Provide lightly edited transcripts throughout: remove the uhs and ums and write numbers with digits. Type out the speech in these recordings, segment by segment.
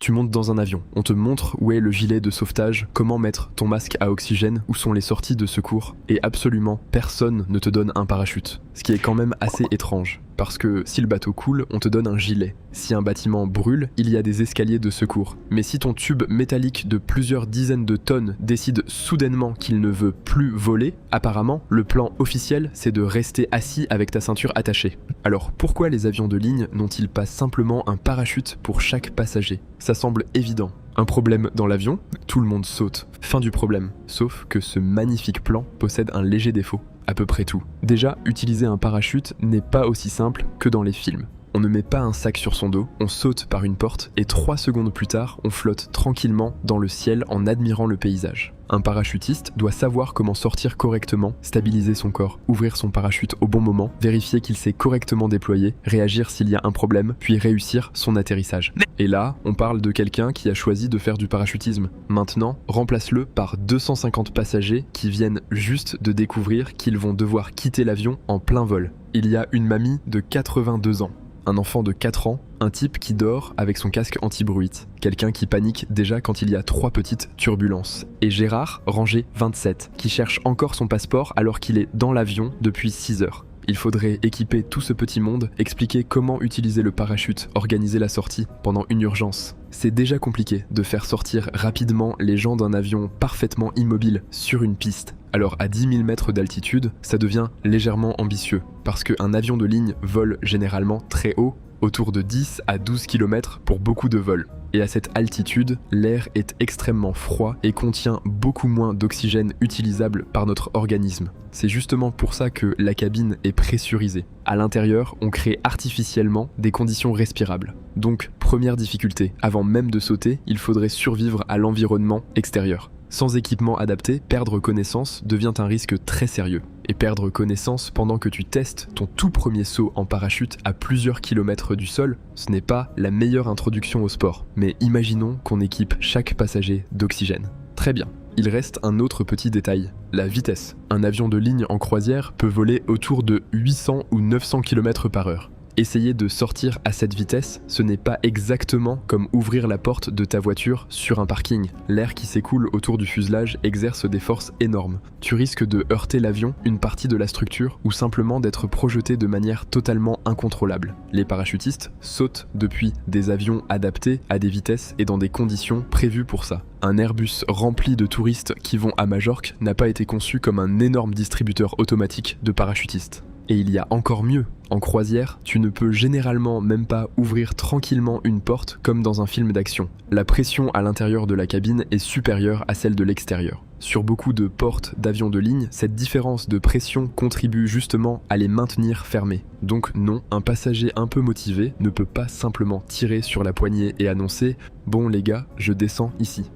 Tu montes dans un avion, on te montre où est le gilet de sauvetage, comment mettre ton masque à oxygène, où sont les sorties de secours, et absolument personne ne te donne un parachute. Ce qui est quand même assez étrange, parce que si le bateau coule, on te donne un gilet. Si un bâtiment brûle, il y a des escaliers de secours. Mais si ton tube métallique de plusieurs dizaines de tonnes décide soudainement qu'il ne veut plus voler, apparemment, le plan officiel, c'est de rester assis avec ta ceinture attachée. Alors pourquoi les avions de ligne n'ont-ils pas simplement un parachute pour chaque passager ? Ça semble évident. Un problème dans l'avion, tout le monde saute. Fin du problème. Sauf que ce magnifique plan possède un léger défaut. À peu près tout. Déjà, utiliser un parachute n'est pas aussi simple que dans les films. On ne met pas un sac sur son dos, on saute par une porte et 3 secondes plus tard, on flotte tranquillement dans le ciel en admirant le paysage. Un parachutiste doit savoir comment sortir correctement, stabiliser son corps, ouvrir son parachute au bon moment, vérifier qu'il s'est correctement déployé, réagir s'il y a un problème, puis réussir son atterrissage. Et là, on parle de quelqu'un qui a choisi de faire du parachutisme. Maintenant, remplace-le par 250 passagers qui viennent juste de découvrir qu'ils vont devoir quitter l'avion en plein vol. Il y a une mamie de 82 ans. Un enfant de 4 ans, un type qui dort avec son casque anti-bruit, quelqu'un qui panique déjà quand il y a 3 petites turbulences, et Gérard, rangé 27, qui cherche encore son passeport alors qu'il est dans l'avion depuis 6 heures. Il faudrait équiper tout ce petit monde, expliquer comment utiliser le parachute, organiser la sortie pendant une urgence. C'est déjà compliqué de faire sortir rapidement les gens d'un avion parfaitement immobile sur une piste. Alors à 10 000 mètres d'altitude, ça devient légèrement ambitieux, parce qu'un avion de ligne vole généralement très haut, autour de 10 à 12 km pour beaucoup de vols. Et à cette altitude, l'air est extrêmement froid et contient beaucoup moins d'oxygène utilisable par notre organisme. C'est justement pour ça que la cabine est pressurisée. À l'intérieur, on crée artificiellement des conditions respirables. Donc, première difficulté, avant même de sauter, il faudrait survivre à l'environnement extérieur. Sans équipement adapté, perdre connaissance devient un risque très sérieux. Et perdre connaissance pendant que tu testes ton tout premier saut en parachute à plusieurs kilomètres du sol, ce n'est pas la meilleure introduction au sport. Mais imaginons qu'on équipe chaque passager d'oxygène. Très bien. Il reste un autre petit détail, la vitesse. Un avion de ligne en croisière peut voler autour de 800 ou 900 km/h. Essayer de sortir à cette vitesse, ce n'est pas exactement comme ouvrir la porte de ta voiture sur un parking. L'air qui s'écoule autour du fuselage exerce des forces énormes. Tu risques de heurter l'avion, une partie de la structure, ou simplement d'être projeté de manière totalement incontrôlable. Les parachutistes sautent depuis des avions adaptés à des vitesses et dans des conditions prévues pour ça. Un Airbus rempli de touristes qui vont à Majorque n'a pas été conçu comme un énorme distributeur automatique de parachutistes. Et il y a encore mieux. En croisière, tu ne peux généralement même pas ouvrir tranquillement une porte comme dans un film d'action. La pression à l'intérieur de la cabine est supérieure à celle de l'extérieur. Sur beaucoup de portes d'avions de ligne, cette différence de pression contribue justement à les maintenir fermés. Donc non, un passager un peu motivé ne peut pas simplement tirer sur la poignée et annoncer « Bon les gars, je descends ici ».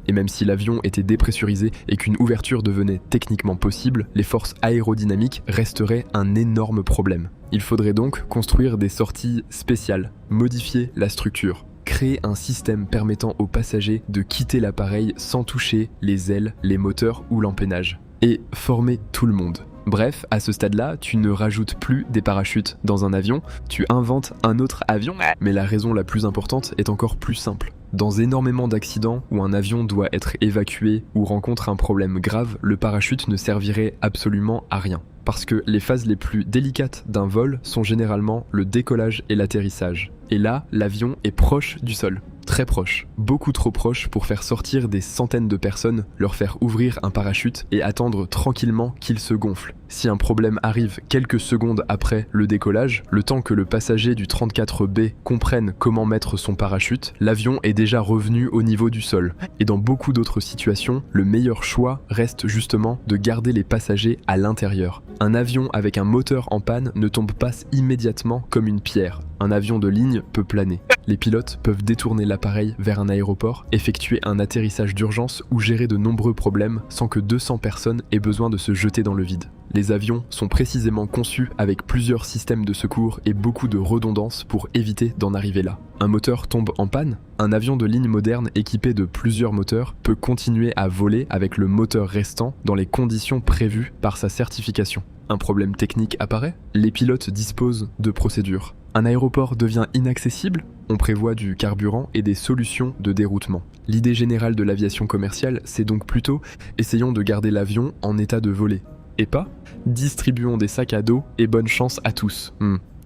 Et même si l'avion était dépressurisé et qu'une ouverture devenait techniquement possible, les forces aérodynamiques resteraient un énorme problème. Il faudrait donc construire des sorties spéciales, modifier la structure, créer un système permettant aux passagers de quitter l'appareil sans toucher les ailes, les moteurs ou l'empennage, et former tout le monde. Bref, à ce stade-là, tu ne rajoutes plus des parachutes dans un avion, tu inventes un autre avion, mais la raison la plus importante est encore plus simple. Dans énormément d'accidents où un avion doit être évacué ou rencontre un problème grave, le parachute ne servirait absolument à rien. Parce que les phases les plus délicates d'un vol sont généralement le décollage et l'atterrissage. Et là, l'avion est proche du sol. Très proche, beaucoup trop proche pour faire sortir des centaines de personnes, leur faire ouvrir un parachute et attendre tranquillement qu'il se gonfle. Si un problème arrive quelques secondes après le décollage, le temps que le passager du 34B comprenne comment mettre son parachute, l'avion est déjà revenu au niveau du sol. Et dans beaucoup d'autres situations, le meilleur choix reste justement de garder les passagers à l'intérieur. Un avion avec un moteur en panne ne tombe pas immédiatement comme une pierre. Un avion de ligne peut planer. Les pilotes peuvent détourner l'appareil vers un aéroport, effectuer un atterrissage d'urgence ou gérer de nombreux problèmes sans que 200 personnes aient besoin de se jeter dans le vide. Les avions sont précisément conçus avec plusieurs systèmes de secours et beaucoup de redondance pour éviter d'en arriver là. Un moteur tombe en panne, un avion de ligne moderne équipé de plusieurs moteurs peut continuer à voler avec le moteur restant dans les conditions prévues par sa certification. Un problème technique apparaît, les pilotes disposent de procédures. Un aéroport devient inaccessible, on prévoit du carburant et des solutions de déroutement. L'idée générale de l'aviation commerciale, c'est donc plutôt essayons de garder l'avion en état de voler. Et pas distribuons des sacs à dos et bonne chance à tous.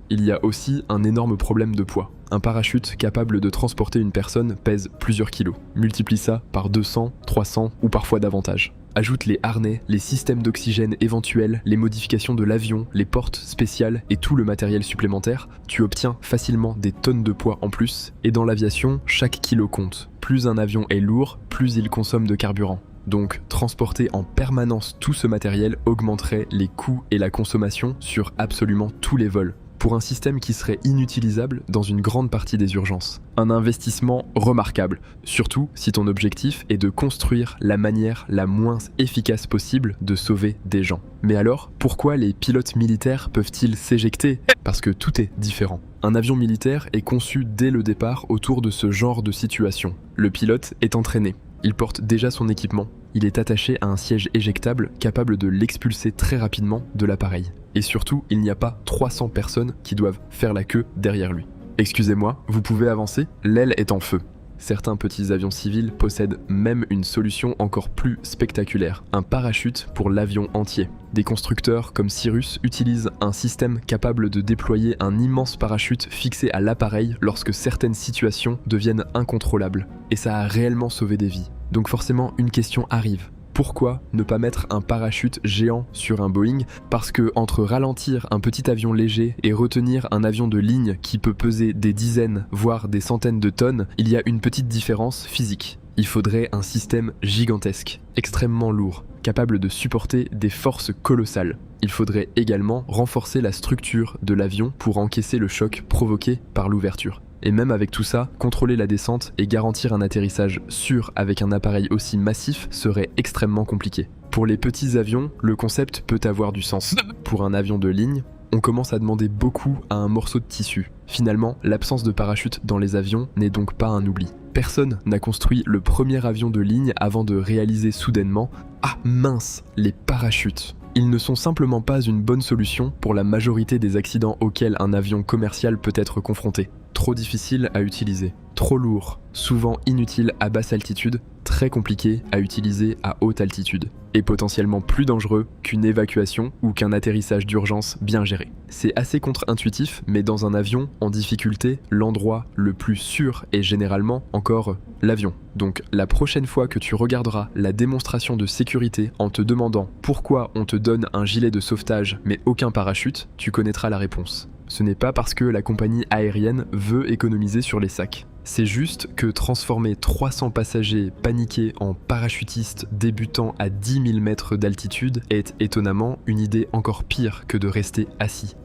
Il y a aussi un énorme problème de poids. Un parachute capable de transporter une personne pèse plusieurs kilos. Multiplie ça par 200, 300 ou parfois davantage. Ajoute les harnais, les systèmes d'oxygène éventuels, les modifications de l'avion, les portes spéciales et tout le matériel supplémentaire, tu obtiens facilement des tonnes de poids en plus, et dans l'aviation, chaque kilo compte. Plus un avion est lourd, plus il consomme de carburant. Donc, transporter en permanence tout ce matériel augmenterait les coûts et la consommation sur absolument tous les vols, pour un système qui serait inutilisable dans une grande partie des urgences. Un investissement remarquable, surtout si ton objectif est de construire la manière la moins efficace possible de sauver des gens. Mais alors, pourquoi les pilotes militaires peuvent-ils s'éjecter ? Parce que tout est différent. Un avion militaire est conçu dès le départ autour de ce genre de situation. Le pilote est entraîné. Il porte déjà son équipement. Il est attaché à un siège éjectable capable de l'expulser très rapidement de l'appareil. Et surtout, il n'y a pas 300 personnes qui doivent faire la queue derrière lui. Excusez-moi, vous pouvez avancer ? L'aile est en feu. Certains petits avions civils possèdent même une solution encore plus spectaculaire, un parachute pour l'avion entier. Des constructeurs comme Cirrus utilisent un système capable de déployer un immense parachute fixé à l'appareil lorsque certaines situations deviennent incontrôlables. Et ça a réellement sauvé des vies. Donc forcément, une question arrive. Pourquoi ne pas mettre un parachute géant sur un Boeing ? Parce que entre ralentir un petit avion léger et retenir un avion de ligne qui peut peser des dizaines, voire des centaines de tonnes, il y a une petite différence physique. Il faudrait un système gigantesque, extrêmement lourd, capable de supporter des forces colossales. Il faudrait également renforcer la structure de l'avion pour encaisser le choc provoqué par l'ouverture. Et même avec tout ça, contrôler la descente et garantir un atterrissage sûr avec un appareil aussi massif serait extrêmement compliqué. Pour les petits avions, le concept peut avoir du sens. Pour un avion de ligne, on commence à demander beaucoup à un morceau de tissu. Finalement, l'absence de parachute dans les avions n'est donc pas un oubli. Personne n'a construit le premier avion de ligne avant de réaliser soudainement « Ah mince, les parachutes !» Ils ne sont simplement pas une bonne solution pour la majorité des accidents auxquels un avion commercial peut être confronté. Trop difficile à utiliser, trop lourd, souvent inutile à basse altitude, très compliqué à utiliser à haute altitude, et potentiellement plus dangereux qu'une évacuation ou qu'un atterrissage d'urgence bien géré. C'est assez contre-intuitif, mais dans un avion en difficulté, l'endroit le plus sûr est généralement encore l'avion. Donc la prochaine fois que tu regarderas la démonstration de sécurité en te demandant pourquoi on te donne un gilet de sauvetage mais aucun parachute, tu connaîtras la réponse. Ce n'est pas parce que la compagnie aérienne veut économiser sur les sacs. C'est juste que transformer 300 passagers paniqués en parachutistes débutants à 10 000 mètres d'altitude est étonnamment une idée encore pire que de rester assis.